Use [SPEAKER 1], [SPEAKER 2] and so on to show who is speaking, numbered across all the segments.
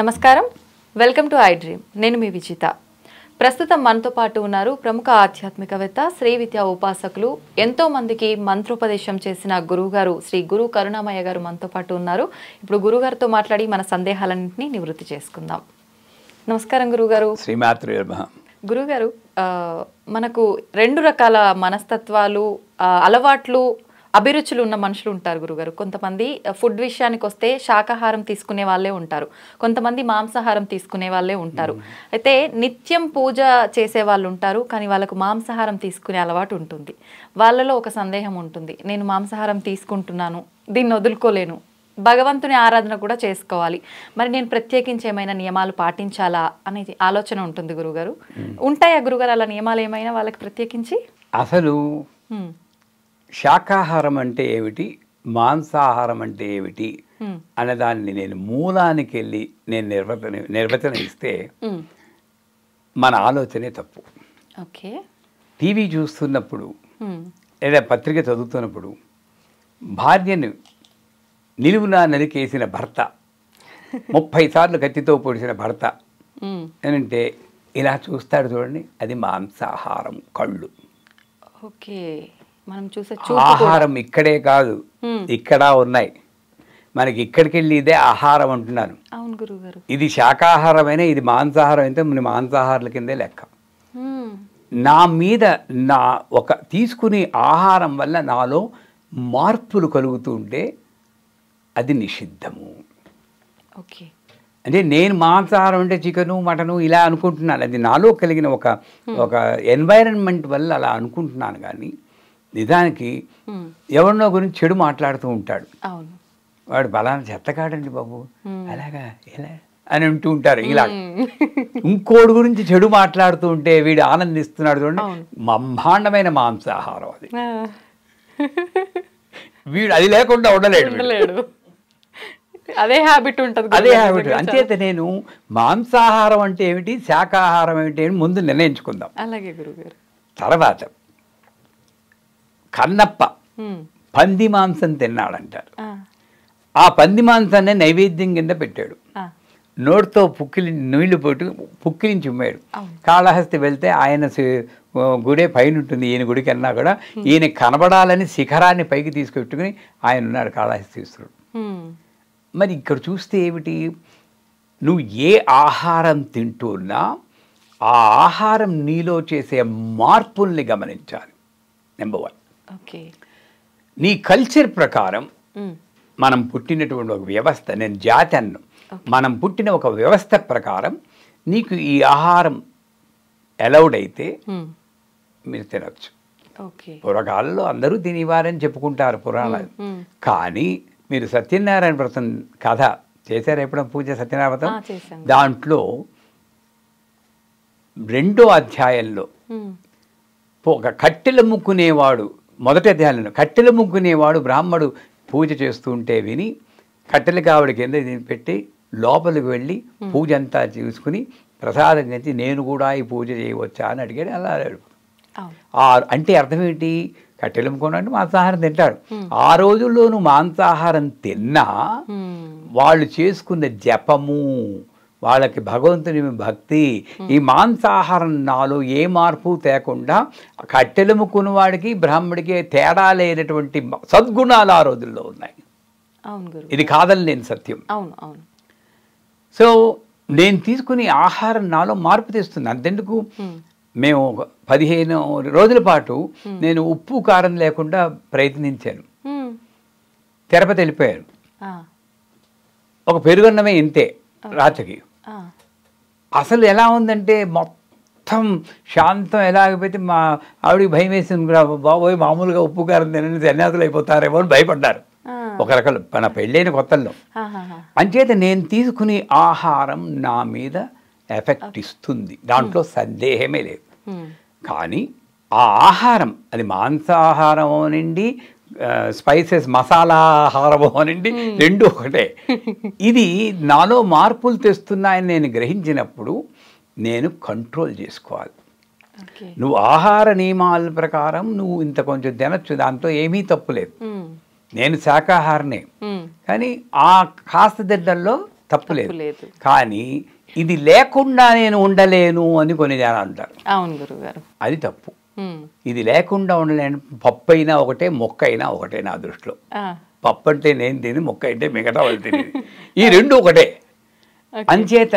[SPEAKER 1] నమస్కారం, welcome to I dream. నేను మీ విజిత. ప్రస్తుతం మనతో పాటు ఉన్నారు ప్రముఖ ఆధ్యాత్మికవేత్త, శ్రీ విద్యా ఉపాసకులు, ఎంతో మందికి మంత్రోపదేశం చేసిన గురువుగారు శ్రీ గురు కరుణామయ్య గారు మనతో పాటు ఉన్నారు. ఇప్పుడు గురుగారితో మాట్లాడి మన సందేహాలన్నింటినీ నివృత్తి చేసుకుందాం. నమస్కారం గురుగారు.
[SPEAKER 2] శ్రీమాత్రే నమః.
[SPEAKER 1] గురుగారు, మనకు రెండు రకాల మనస్తత్వాలు, అలవాట్లు, అభిరుచులు ఉన్న మనుషులు ఉంటారు గురుగారు. కొంతమంది ఫుడ్ విషయానికి వస్తే శాకాహారం తీసుకునే వాళ్ళే ఉంటారు, కొంతమంది మాంసాహారం తీసుకునే వాళ్ళే ఉంటారు. అయితే నిత్యం పూజ చేసే వాళ్ళు ఉంటారు, కానీ వాళ్ళకు మాంసాహారం తీసుకునే అలవాటు ఉంటుంది. వాళ్ళలో ఒక సందేహం ఉంటుంది, నేను మాంసాహారం తీసుకుంటున్నాను, దీన్ని వదులుకోలేను, భగవంతుని ఆరాధన కూడా చేసుకోవాలి, మరి నేను ప్రత్యేకించి ఏమైనా నియమాలు పాటించాలా అనేది ఆలోచన ఉంటుంది గురుగారు. ఉంటాయా గురుగారు అలా నియమాలు ఏమైనా వాళ్ళకి ప్రత్యేకించి?
[SPEAKER 2] అసలు శాకాహారం అంటే ఏమిటి, మాంసాహారం అంటే ఏమిటి అన్నదాన్ని నేను మూలానికి వెళ్ళి నేను నిర్వచన ఇస్తే మన ఆలోచనే తప్పు.
[SPEAKER 1] ఓకే.
[SPEAKER 2] టీవీ చూస్తున్నప్పుడు లేదా పత్రిక చదువుతున్నప్పుడు భార్యను నిలువునా నరికేసిన భర్త, 30 సార్లు కత్తితో పొడిచిన భర్త అంటే ఇలా చూస్తాడు చూడండి, అది మాంసాహారం. కళ్ళు.
[SPEAKER 1] ఓకే. మనం చూసే
[SPEAKER 2] ఆహారం ఇక్కడే కాదు, ఇక్కడ ఉన్నాయి. మనకి ఇక్కడికి వెళ్ళి ఇదే ఆహారం అంటున్నాను.
[SPEAKER 1] అవును గురుగారు.
[SPEAKER 2] ఇది శాకాహారమైనా ఇది మాంసాహారం అయితే మన మాంసాహారాల కిందే లెక్క. నా మీద నా ఒక తీసుకునే ఆహారం వల్ల నాలో మార్పులు కలుగుతూ ఉంటే అది నిషిద్ధము.
[SPEAKER 1] ఓకే.
[SPEAKER 2] అంటే నేను మాంసాహారం అంటే చికెను మటను ఇలా అనుకుంటున్నాను, అది నాలో కలిగిన ఒక ఎన్వైరన్మెంట్ వల్ల అలా అనుకుంటున్నాను. కానీ నిజానికి ఎవరినో గురించి చెడు మాట్లాడుతూ ఉంటాడు, వాడు బలానా చెత్తకాడండి బాబు, అలాగా ఎలా అని అంటూ ఉంటారు. ఇలా ఇంకోటి గురించి చెడు మాట్లాడుతూ ఉంటే వీడు ఆనందిస్తున్నాడు చూడండి, బ్రహ్మాండమైన మాంసాహారం అది. వీడు అది లేకుండా ఉండలేడు.
[SPEAKER 1] అదే హ్యాబిట్ ఉంటుంది.
[SPEAKER 2] అదే హ్యాబిట్. అంచేత నేను మాంసాహారం అంటే ఏమిటి, శాకాహారం ఏమిటి అని ముందు నిర్ణయించుకుందాం.
[SPEAKER 1] అలాగే గురుగారు.
[SPEAKER 2] తర్వాత కన్నప్ప పంది మాంసం తిన్నాడంటారు. ఆ పంది మాంసాన్ని నైవేద్యం కింద పెట్టాడు, నోటితో నీళ్లు పోటు పుక్కిలించి ఉమ్మాడు. కాళహస్తి వెళ్తే ఆయన గుడే పైన ఉంటుంది, ఈయన గుడికి అన్నా కూడా ఈయన కనబడాలని శిఖరాన్ని పైకి తీసుకెట్టుకుని ఆయన ఉన్నాడు కాళహస్తీశ్వరుడు. మరి ఇక్కడ చూస్తే ఏమిటి, నువ్వు ఏ ఆహారం తింటున్నా ఆ ఆహారం నీలో చేసే మార్పుల్ని గమనించాలి. నెంబర్ 1.
[SPEAKER 1] ఓకే.
[SPEAKER 2] నీ కల్చర్ ప్రకారం మనం పుట్టినటువంటి ఒక వ్యవస్థ, నేను జాతి అన్ను, మనం పుట్టిన ఒక వ్యవస్థ ప్రకారం నీకు ఈ ఆహారం అలౌడ్ అయితే మీరు తినచ్చు. పూర్వకాలంలో అందరూ తినేవారని చెప్పుకుంటారు పురాణాలు. కానీ మీరు సత్యనారాయణ వ్రతం కథ చేశారు ఎప్పుడో, పూజ సత్యనారాయణ వ్రతం, దాంట్లో 2వ అధ్యాయంలో ఒక కట్టెలు ముక్కునేవాడు, మొదటి అధ్యాయంలో కట్టెలు ముక్కునేవాడు బ్రాహ్మడు పూజ చేస్తూ ఉంటే విని కట్టెల కావడి కింద పెట్టి లోపలికి వెళ్ళి పూజ అంతా చూసుకుని ప్రసాదం చేసి నేను కూడా ఈ పూజ చేయవచ్చా అని అడిగాడు. అలా అడిగాడు. అంటే అర్థం ఏంటి, కట్టెలు అమ్ముకున్నాడు మాంసాహారం తింటాడు. ఆ రోజుల్లోనూ మాంసాహారం తిన్నా వాళ్ళు చేసుకున్న జపము, వాళ్ళకి భగవంతుని భక్తి, ఈ మాంసాహారం నాలో ఏ మార్పు తేకుండా కట్టెలుముకున్న వాడికి బ్రాహ్మడికి తేడా లేనటువంటి సద్గుణాలు ఆ రోజుల్లో ఉన్నాయి. ఇది కాదని నేను సత్యం. సో నేను తీసుకుని ఆహారం నాలో మార్పు తెస్తుంది. అంతెందుకు, మేము 15 రోజుల పాటు నేను ఉప్పు కారం లేకుండా ప్రయత్నించాను. తిరుపతి వెళ్ళిపోయాను, ఒక పెరుగన్నమే ఇంతే రాత్రికి. అసలు ఎలా ఉందంటే మొత్తం శాంతం. ఎలాగైతే మా ఆవిడికి భయం వేసింది, బాబోయ్ మామూలుగా ఉప్పు కారం తినని సన్యాసులు అయిపోతారేమో అని భయపడ్డారు ఒక రకాలు మన పెళ్ళైన కొత్తల్లో. అంచేత నేను తీసుకునే ఆహారం నా మీద ఎఫెక్ట్ ఇస్తుంది, దాంట్లో సందేహమే లేదు. కానీ ఆ ఆహారం అది మాంసాహారం అనండి, స్పైసెస్ మసాలా ఆహారం అనండి, రెండు ఒకటే. ఇది నాలో మార్పులు తెస్తున్నాయని నేను గ్రహించినప్పుడు నేను కంట్రోల్ చేసుకోవాలి. నువ్వు ఆహార నియమాల ప్రకారం నువ్వు ఇంత కొంచెం తినచ్చు, దాంతో ఏమీ తప్పు లేదు. నేను శాకాహారనే, కానీ ఆ కాస్త దిడ్డల్లో తప్పు లేదు.
[SPEAKER 1] లేదు.
[SPEAKER 2] కానీ ఇది లేకుండా నేను ఉండలేను అని కొన్ని జనాలు అంటారు.
[SPEAKER 1] అవును గురుగారు.
[SPEAKER 2] అది తప్పు. ఇది లేకుండా ఉండలేను. పప్పు అయినా ఒకటే, మొక్క అయినా ఒకటే నా దృష్టిలో. పప్పు అంటే నేను తిని, మొక్క అంటే మిగతా వాళ్ళు తిని, ఈ రెండు ఒకటే. అంచేత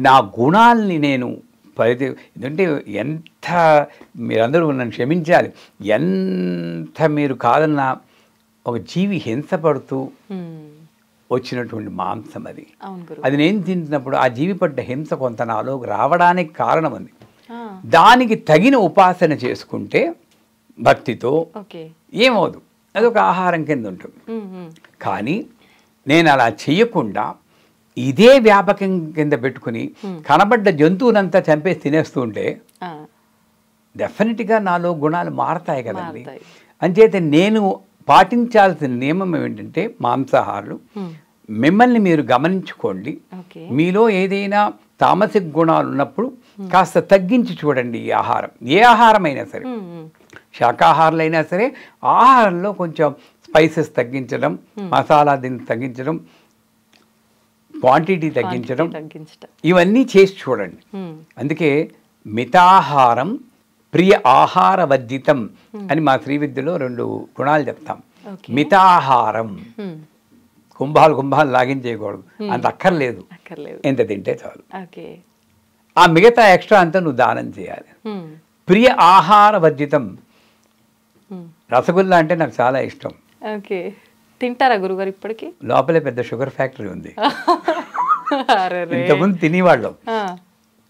[SPEAKER 2] నా గుణాలని నేను ఎందుకంటే ఎంత మీరందరూ నన్ను క్షమించాలి, ఎంత మీరు కాదన్నా ఒక జీవి హింసపడుతూ వచ్చినటువంటి మాంసం అది. అది నేను తింటున్నప్పుడు ఆ జీవి పడ్డ హింస కొంత నాలోకి రావడానికి కారణం ఉంది. దానికి తగిన ఉపాసన చేసుకుంటే భక్తితో ఏమవుదు, అదొక ఆహారం కింద ఉంటుంది. కానీ నేను అలా చెయ్యకుండా ఇదే వ్యాపకం కింద పెట్టుకుని కనబడ్డ జంతువునంతా చంపేసి తినేస్తూ ఉంటే డెఫినెట్గా నాలో గుణాలు మారతాయి కదండి. అంచేత నేను పాటించాల్సిన నియమం ఏంటంటే మాంసాహారులు మిమ్మల్ని మీరు గమనించుకోండి. మీలో ఏదైనా తామసిక గుణాలు ఉన్నప్పుడు కాస్త తగ్గించి చూడండి. ఈ ఆహారం ఏ ఆహారమైనా సరే, శాకాహారాలైనా సరే, ఆహారంలో కొంచెం స్పైసెస్ తగ్గించడం, మసాలా దీన్ని తగ్గించడం, క్వాంటిటీ తగ్గించడం, ఇవన్నీ చేసి చూడండి. అందుకే మితాహారం ప్రియ ఆహార వర్జితం అని మా శ్రీవిద్యలో 2 గుణాలు చెప్తాం. మితాహారం, కుంభాలు లాగించేయకూడదు, అంత అక్కర్లేదు, ఎంత తింటే చాలు. ఆ మిగతా ఎక్స్ట్రా అంతా నువ్వు దానం చేయాలి. ప్రియ ఆహార వర్జితం. రసగుల్లా అంటే నాకు చాలా ఇష్టం.
[SPEAKER 1] తింటారా గురుగారు? ఇప్పటికి
[SPEAKER 2] లోపలే పెద్ద షుగర్ ఫ్యాక్టరీ ఉంది. ఇంతకుముందు తినేవాళ్ళం.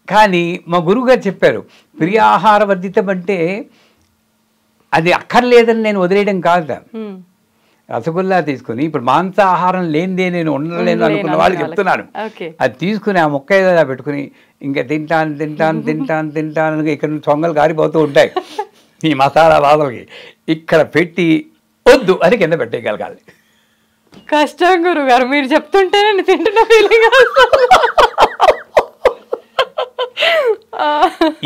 [SPEAKER 2] కానీ మా గురువుగారు చెప్పారు, ప్రియ ఆహార వర్జితం అంటే అది అక్కర్లేదని నేను వదిలేయడం కాదు. రసగుల్లా తీసుకుని ఇప్పుడు మాంసాహారం లేనిదే నేను ఉండలేను అనుకున్న వాళ్ళు చెప్తున్నాను. అది తీసుకుని ఆ మొక్క ఏదో పెట్టుకుని ఇంకా తింటాను ఇక్కడ చొంగలు కారిపోతూ ఉంటాయి ఈ మసాలా బాధలకి. ఇక్కడ పెట్టి వద్దు అని కింద పెట్టేయగలగాలి.
[SPEAKER 1] కష్టం గురుగారు, మీరు చెప్తుంటే నేను తింటున్న ఫీలింగ్.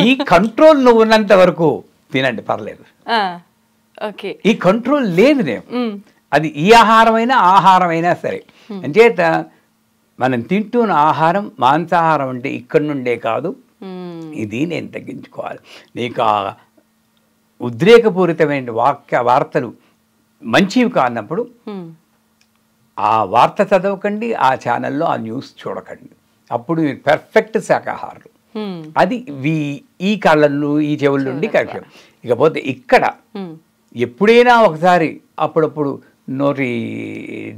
[SPEAKER 2] ఈ కంట్రోల్ నువ్వు ఉన్నంత వరకు తినండి, పర్లేదు. ఈ కంట్రోల్ లేదు నేను. అది ఈ ఆహారమైనా సరే. అంచేత మనం తింటున్న ఆహారం మాంసాహారం అంటే ఇక్కడి నుండే కాదు, ఇది నేను తగ్గించుకోవాలి. నీకు ఆ ఉద్రేకపూరితమైన వార్తలు మంచివి కానప్పుడు ఆ వార్త చదవకండి, ఆ ఛానల్లో ఆ న్యూస్ చూడకండి. అప్పుడు మీరు పెర్ఫెక్ట్ శాకాహారులు. అది ఈ కళ్ళను ఈ చెవుల నుండి కరెక్ట్. ఇకపోతే ఇక్కడ ఎప్పుడైనా ఒకసారి అప్పుడప్పుడు నోటి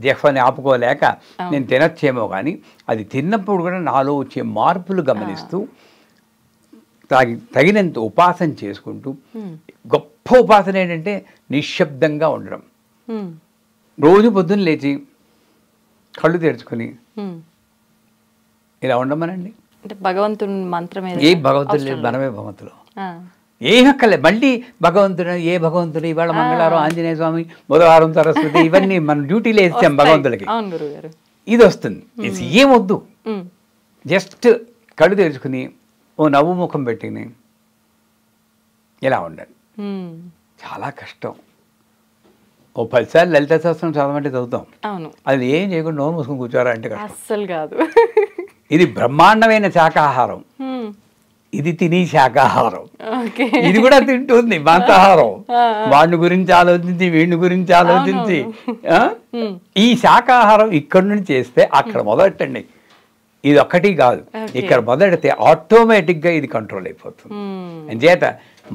[SPEAKER 2] జఫ్ని ఆపుకోలేక నేను తినచ్చేమో, కానీ అది తిన్నప్పుడు కూడా నాలో వచ్చే మార్పులు గమనిస్తూ తగినంత ఉపాసన చేసుకుంటూ, గొప్ప ఉపాసన ఏంటంటే నిశ్శబ్దంగా ఉండడం. రోజు పొద్దున్న లేచి కళ్ళు తెరుచుకొని ఇలా ఉండమనండి.
[SPEAKER 1] భగవంతుని మంత్రం
[SPEAKER 2] ఏ భగవంతుడు లేదు, మనమే భగవంతులు. ఏమక్కర్లే మళ్ళీ భగవంతుడు, ఏ భగవంతుడు, ఇవాళ మంగళవారం ఆంజనేయ స్వామి, బుధవారం సరస్వతి, ఇవన్నీ మనం డ్యూటీలో వేస్తాం భగవంతుడికి. ఇది వస్తుంది. ఏమొద్దు, జస్ట్ కళ్ళు తెరుచుకుని ఓ నవ్వు ముఖం పెట్టిని ఇలా ఉండండి. చాలా కష్టం. ఓ 10 సార్లు లలిత సహస్రం చదవమంటే చదువుతాం, అది ఏం చేయకుండా నోరు మూసుకొని కూర్చోరా అంటే
[SPEAKER 1] అస్సలు కాదు.
[SPEAKER 2] ఇది బ్రహ్మాండమైన శాకాహారం. ఇది తిని శాకాహారం. ఇది కూడా తింటుంది మాంసాహారం. వాడిని గురించి ఆలోచించి, వీడిని గురించి ఆలోచించి, ఈ శాకాహారం ఇక్కడి నుంచి చేస్తే అక్కడ మొదలెట్టండి. ఇది ఒక్కటి కాదు, ఇక్కడ మొదలెడితే ఆటోమేటిక్గా ఇది కంట్రోల్ అయిపోతుంది. అంచేత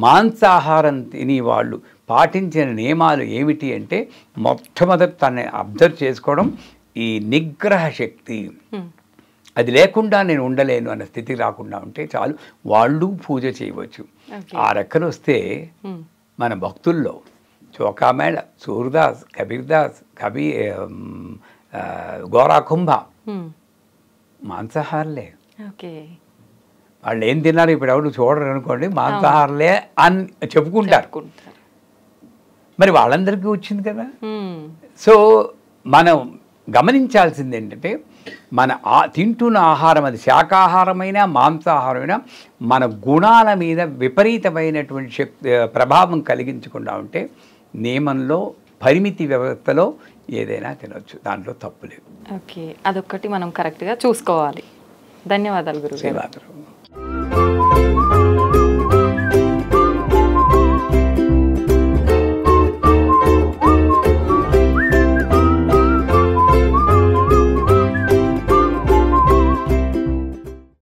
[SPEAKER 2] మాంసాహారం తిని వాళ్ళు పాటించిన నియమాలు ఏమిటి అంటే, మొట్టమొదటి తనని అబ్జర్వ్ చేసుకోవడం, ఈ నిగ్రహ శక్తి. అది లేకుండా నేను ఉండలేను అన్న స్థితికి రాకుండా ఉంటే చాలు, వాళ్ళు పూజ చేయవచ్చు. ఆ రెక్కలు వస్తే మన భక్తుల్లో చోకామేళ, సూర్దాస్, కబీర్దాస్, గోరాకుంభ మాంసాహారులే. వాళ్ళు ఏం తిన్నారు ఇప్పుడు ఎవరు చూడరు అనుకోండి, మాంసాహారులే అని చెప్పుకుంటారు. మరి వాళ్ళందరికీ వచ్చింది కదా. సో మనం గమనించాల్సింది ఏంటంటే, మన తింటున్న ఆహారం అది శాకాహారమైనా మాంసాహారమైనా మన గుణాల మీద విపరీతమైనటువంటి ప్రభావం కలిగించకుండా ఉంటే, నియమంలో పరిమితి వ్యవస్థలో ఏదైనా తినొచ్చు, దాంట్లో తప్పు లేదు.
[SPEAKER 1] ఓకే, అదొక్కటి మనం కరెక్ట్గా చూసుకోవాలి. ధన్యవాదాలు గురుగారు.
[SPEAKER 2] శ్రీవాదరు.